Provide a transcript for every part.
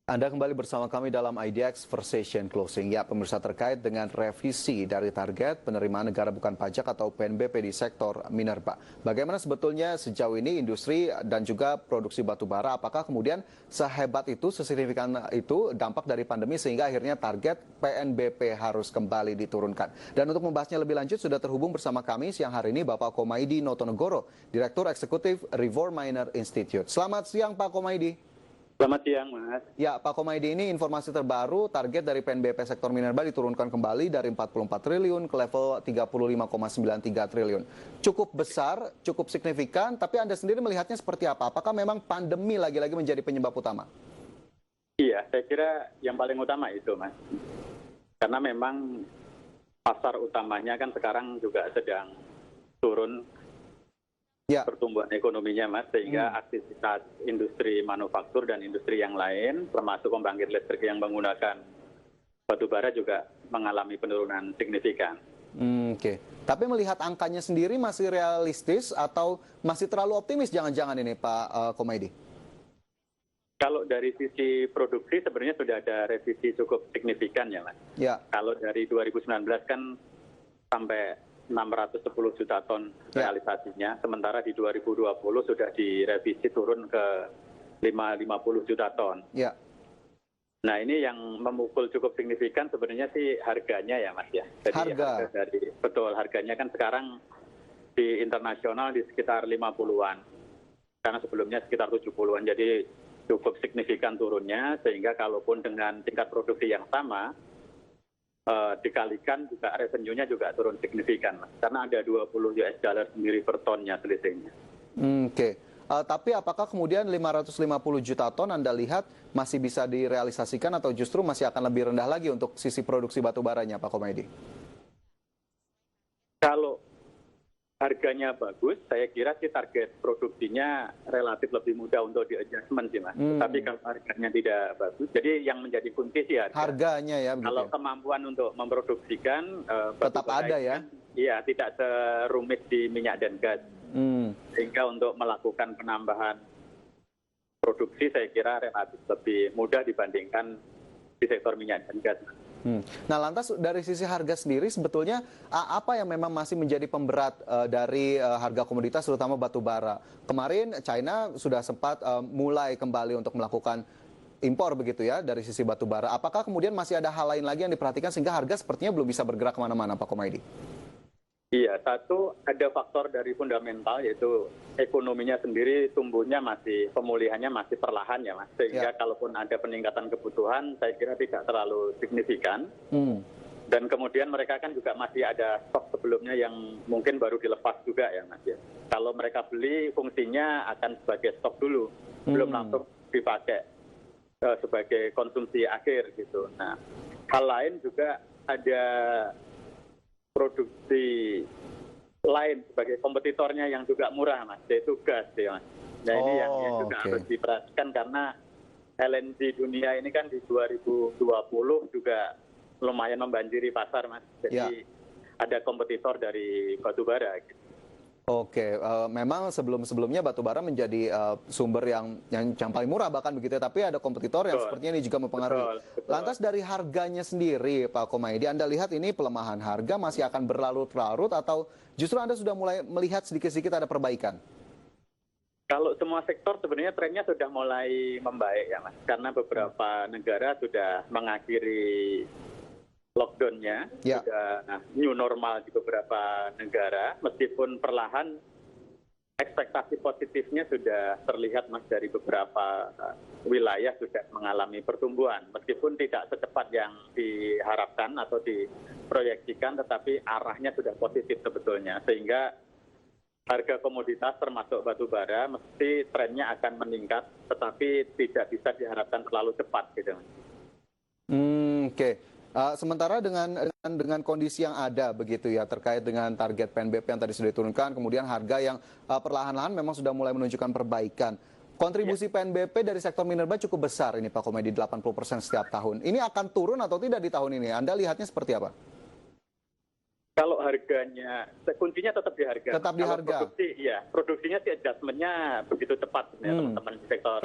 Anda kembali bersama kami dalam IDX Versation Closing. Ya, pemirsa, terkait dengan revisi dari target penerimaan negara bukan pajak atau PNBP di sektor minerba. Bagaimana sebetulnya sejauh ini industri dan juga produksi batu bara, apakah kemudian sehebat itu, sesignifikan itu dampak dari pandemi sehingga akhirnya target PNBP harus kembali diturunkan. Dan untuk membahasnya lebih lanjut sudah terhubung bersama kami siang hari ini Bapak Komaydi Notonegoro, Direktur Eksekutif Revor Miner Institute. Selamat siang Pak Komaydi. Selamat siang, Mas. Ya, Pak Komaydi, ini informasi terbaru, target dari PNBP sektor minerba diturunkan kembali dari 44 triliun ke level 35,93 triliun. Cukup besar, cukup signifikan, tapi Anda sendiri melihatnya seperti apa? Apakah memang pandemi lagi-lagi menjadi penyebab utama? Iya, saya kira yang paling utama itu, Mas. Karena memang pasar utamanya kan sekarang juga sedang turun pertumbuhan ekonominya, Mas, sehingga aktivitas industri manufaktur dan industri yang lain, termasuk pembangkit listrik yang menggunakan batu bara juga mengalami penurunan signifikan. Oke. Tapi melihat angkanya sendiri masih realistis atau masih terlalu optimis jangan-jangan ini, Pak Komaydi? Kalau dari sisi produksi sebenarnya sudah ada revisi cukup signifikan ya, Mas. Ya. Kalau dari 2019 kan sampai 610 juta ton realisasinya, sementara di 2020 sudah direvisi turun ke 550 juta ton. Ya. Nah, ini yang memukul cukup signifikan sebenarnya sih harganya ya, Mas ya. Jadi betul, harganya kan sekarang di internasional di sekitar 50-an. Karena sebelumnya sekitar 70-an. Jadi cukup signifikan turunnya, sehingga kalaupun dengan tingkat produksi yang sama, dikalikan juga revenue-nya juga turun signifikan, Mas. Karena ada 20 US dollar sendiri per tonnya selisihnya. Oke. Tapi apakah kemudian 550 juta ton Anda lihat masih bisa direalisasikan atau justru masih akan lebih rendah lagi untuk sisi produksi batu baranya, Pak Komaydi? Kalau harganya bagus, saya kira sih target produksinya relatif lebih mudah untuk di-adjustment sih, Mas. Tapi kalau harganya tidak bagus, jadi yang menjadi kunci sih harganya ya. Kalau kemampuan untuk memproduksikan tetap ada ya? Iya, tidak serumit di minyak dan gas. Sehingga untuk melakukan penambahan produksi saya kira relatif lebih mudah dibandingkan di sektor minyak dan gas. Nah, lantas dari sisi harga sendiri sebetulnya apa yang memang masih menjadi pemberat dari harga komoditas terutama batu bara? Kemarin China sudah sempat mulai kembali untuk melakukan impor begitu ya dari sisi batu bara. Apakah kemudian masih ada hal lain lagi yang diperhatikan sehingga harga sepertinya belum bisa bergerak kemana-mana, Pak Komaydi? Iya, satu ada faktor dari fundamental yaitu ekonominya sendiri tumbuhnya pemulihannya masih perlahan ya, Mas. Sehingga kalaupun ada peningkatan kebutuhan saya kira tidak terlalu signifikan. Dan kemudian mereka kan juga masih ada stok sebelumnya yang mungkin baru dilepas juga ya, Mas ya. Kalau mereka beli fungsinya akan sebagai stok dulu, belum langsung dipakai sebagai konsumsi akhir gitu. Nah, hal lain juga ada produksi lain sebagai kompetitornya yang juga murah, Mas, yaitu gas ya, Mas. Nah, ini yang juga harus diperhatikan karena LNG dunia ini kan di 2020 juga lumayan membanjiri pasar, Mas. Jadi ada kompetitor dari batu bara gitu. Oke, memang sebelum-sebelumnya batu bara menjadi sumber yang paling murah bahkan begitu ya, tapi ada kompetitor yang sepertinya ini juga mempengaruhi. Betul. Lantas dari harganya sendiri, Pak Komaydi, Anda lihat ini pelemahan harga masih akan berlarut-larut atau justru Anda sudah mulai melihat sedikit-sedikit ada perbaikan? Kalau semua sektor sebenarnya trennya sudah mulai membaik ya, Mas, karena beberapa negara sudah mengakhiri lockdown-nya, sudah new normal di beberapa negara, meskipun perlahan ekspektasi positifnya sudah terlihat, Mas, dari beberapa wilayah sudah mengalami pertumbuhan, meskipun tidak secepat yang diharapkan atau diproyeksikan, tetapi arahnya sudah positif sebetulnya, sehingga harga komoditas termasuk batu bara mesti trennya akan meningkat, tetapi tidak bisa diharapkan terlalu cepat gitu. Oke. Sementara dengan kondisi yang ada begitu ya terkait dengan target PNBP yang tadi sudah diturunkan, kemudian harga yang perlahan-lahan memang sudah mulai menunjukkan perbaikan. Kontribusi PNBP dari sektor minerba cukup besar ini Pak Komaydi, 80% setiap tahun. Ini akan turun atau tidak di tahun ini? Anda lihatnya seperti apa? Kalau harganya, kuncinya tetap di harga. Tetap di harga. Produksinya sih adjustment-nya begitu cepat teman-teman di sektor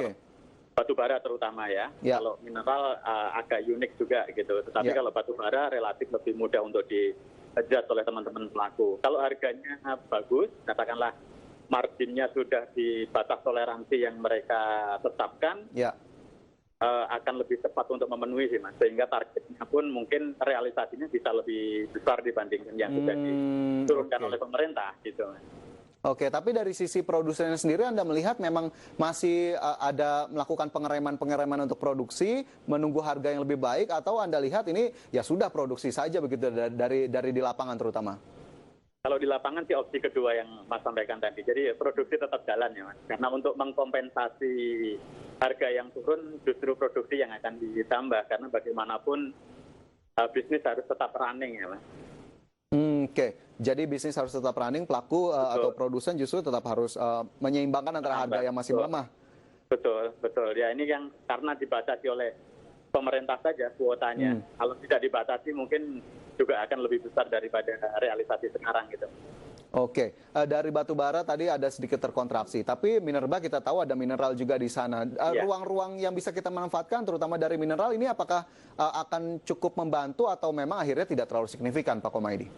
batu bara terutama ya. Kalau mineral agak unik juga gitu. Tetapi kalau batu bara relatif lebih mudah untuk di-adjust oleh teman-teman pelaku. Kalau harganya bagus, katakanlah marginnya sudah di batas toleransi yang mereka tetapkan, akan lebih cepat untuk memenuhi sih Mas. Sehingga targetnya pun mungkin realisasinya bisa lebih besar dibandingkan yang sudah diturunkan oleh pemerintah gitu Mas. Oke, tapi dari sisi produsennya sendiri Anda melihat memang masih ada melakukan pengereman untuk menunggu harga yang lebih baik, atau Anda lihat ini ya sudah produksi saja begitu dari di lapangan terutama? Kalau di lapangan sih opsi kedua yang Mas sampaikan tadi. Jadi produksi tetap jalan ya Mas. Karena untuk mengkompensasi harga yang turun justru produksi yang akan ditambah. Karena bagaimanapun bisnis harus tetap running ya Mas. Oke, jadi bisnis harus tetap running, pelaku atau produsen justru tetap harus menyeimbangkan antara harga yang masih melemah. Betul. Ya ini yang karena dibatasi oleh pemerintah saja kuotanya. Kalau tidak dibatasi mungkin juga akan lebih besar daripada realisasi sekarang gitu. Oke, dari batu bara tadi ada sedikit terkontraksi, tapi minerba kita tahu ada mineral juga di sana. Ruang-ruang yang bisa kita manfaatkan terutama dari mineral ini apakah akan cukup membantu atau memang akhirnya tidak terlalu signifikan, Pak Komaydi?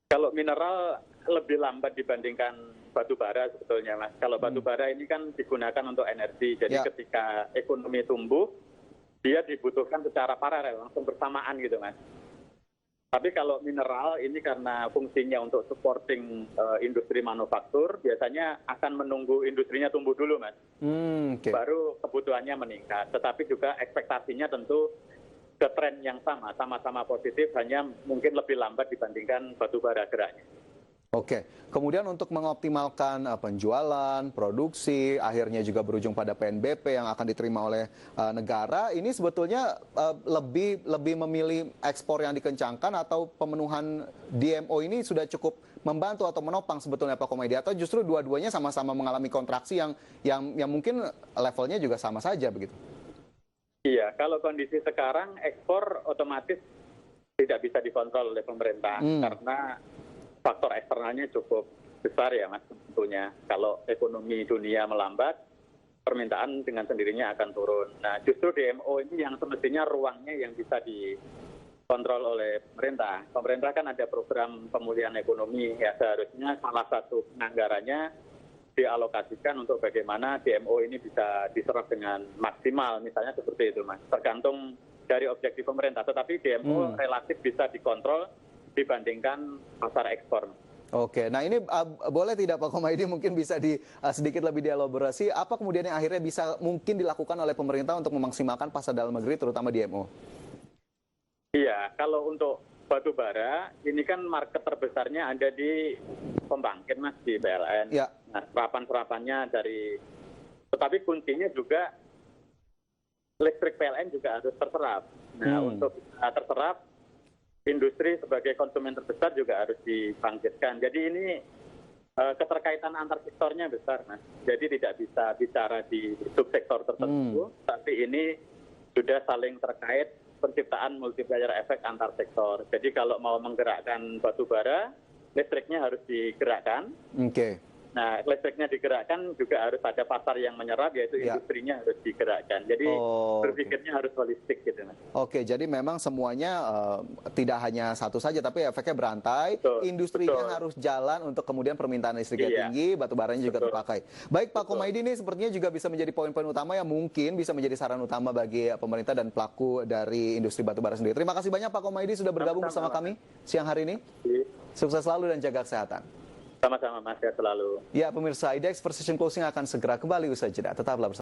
Kalau mineral lebih lambat dibandingkan batu bara sebetulnya Mas. Kalau batu bara ini kan digunakan untuk energi, jadi ketika ekonomi tumbuh, dia dibutuhkan secara paralel, langsung bersamaan gitu Mas. Tapi kalau mineral ini karena fungsinya untuk supporting industri manufaktur, biasanya akan menunggu industrinya tumbuh dulu Mas. Baru kebutuhannya meningkat. Tetapi juga ekspektasinya tentu ke tren yang sama-sama positif, hanya mungkin lebih lambat dibandingkan batu bara geraknya. Oke, kemudian untuk mengoptimalkan penjualan, produksi, akhirnya juga berujung pada PNBP yang akan diterima oleh negara, ini sebetulnya lebih memilih ekspor yang dikencangkan atau pemenuhan DMO ini sudah cukup membantu atau menopang sebetulnya Pak Komaydi, atau justru dua-duanya sama-sama mengalami kontraksi yang mungkin levelnya juga sama saja begitu? Iya, kalau kondisi sekarang ekspor otomatis tidak bisa dikontrol oleh pemerintah karena faktor eksternalnya cukup besar ya Mas tentunya. Kalau ekonomi dunia melambat, permintaan dengan sendirinya akan turun. Nah justru DMO ini yang semestinya ruangnya yang bisa dikontrol oleh pemerintah. Pemerintah kan ada program pemulihan ekonomi, ya seharusnya salah satu anggarannya dialokasikan untuk bagaimana DMO ini bisa diserap dengan maksimal, misalnya seperti itu Mas. Tergantung dari objektif pemerintah, tetapi DMO relatif bisa dikontrol dibandingkan pasar ekspor. Oke, nah ini boleh tidak Pak Komaydi mungkin bisa sedikit lebih dielaborasi, apa kemudian yang akhirnya bisa mungkin dilakukan oleh pemerintah untuk memaksimalkan pasar dalam negeri terutama DMO? Iya, kalau untuk batu bara, ini kan market terbesarnya ada di pembangkit Mas, di PLN. Nah, serapan-serapannya tetapi kuncinya juga listrik PLN juga harus terserap. Nah, untuk terserap, industri sebagai konsumen terbesar juga harus dibangkitkan. Jadi ini keterkaitan antar sektornya besar, Mas. Jadi tidak bisa bicara di subsektor tertentu, tapi ini sudah saling terkait penciptaan multiplier efek antar sektor. Jadi kalau mau menggerakkan batu bara, listriknya harus digerakkan. Nah, listriknya digerakkan juga harus ada pasar yang menyerap, yaitu industrinya harus digerakkan. Jadi berpikirnya harus holistik gitu, Mas. Oke, jadi memang semuanya tidak hanya satu saja, tapi efeknya berantai. Industrinya harus jalan untuk kemudian permintaan listriknya tinggi, batu baranya juga terpakai. Baik Pak Komaydi, ini sepertinya juga bisa menjadi poin-poin utama yang mungkin bisa menjadi saran utama bagi pemerintah dan pelaku dari industri batu bara sendiri. Terima kasih banyak Pak Komaydi sudah bergabung bersama kami siang hari ini. Sukses selalu dan jaga kesehatan. Sama-sama Mas, sehat selalu. Ya pemirsa, IDX Precision Closing akan segera kembali usai jeda. Tetaplah bersama.